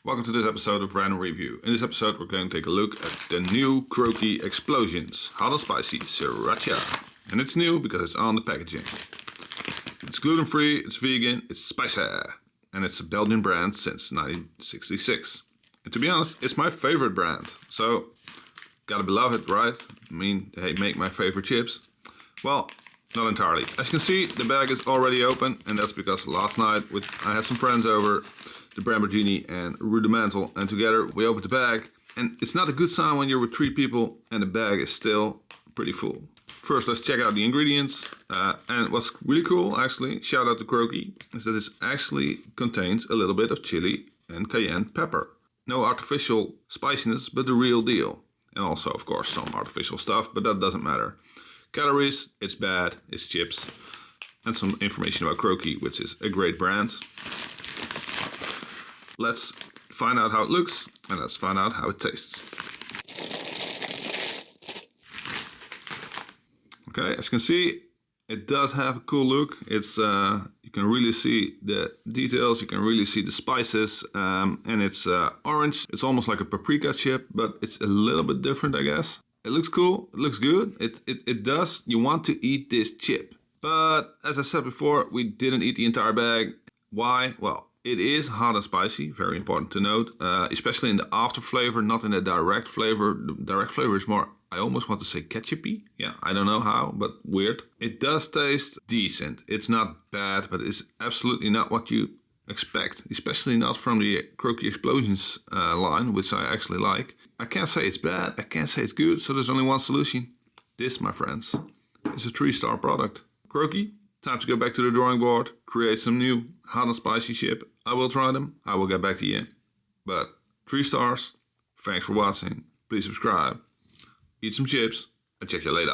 Welcome to this episode of Random Review. In this episode we're going to take a look at the new Croky Explosions Hot and Spicy Sriracha. And it's new because it's on the packaging. It's gluten-free, it's vegan, it's spicy. And it's a Belgian brand since 1966. And to be honest, it's my favorite brand. So, gotta be love it, right? I mean, they make my favorite chips. Well, not entirely. As you can see, the bag is already open. And that's because last night I had some friends over, the Bramborghini and Rudimental, and together we opened the bag. And it's not a good sign when you're with 3 people and the bag is still pretty full. First, let's check out the ingredients. And what's really cool, actually, shout out to Croky, is that this actually contains a little bit of chili and cayenne pepper. No artificial spiciness, but the real deal. And also, of course, some artificial stuff, but that doesn't matter. Calories, it's bad, it's chips. And some information about Croky, which is a great brand. Let's find out how it looks, and let's find out how it tastes. Okay, as you can see, it does have a cool look. It's you can really see the details, you can really see the spices, and it's orange. It's almost like a paprika chip, but it's a little bit different, I guess. It looks cool, it looks good. It does, you want to eat this chip. But as I said before, we didn't eat the entire bag. Why? Well, it is hot and spicy, very important to note, especially in the after flavor, not in the direct flavor. The direct flavor is more, I almost want to say ketchupy. Yeah, I don't know how, but weird. It does taste decent. It's not bad, but it's absolutely not what you expect, especially not from the Croky Explosions line, which I actually like. I can't say it's bad, I can't say it's good, so there's only one solution. This, my friends, is a 3-star product. Croky, time to go back to the drawing board, create some new hot and spicy chip. I will try them, I will get back to you. But 3 stars, thanks for watching, please subscribe, eat some chips, and check you later.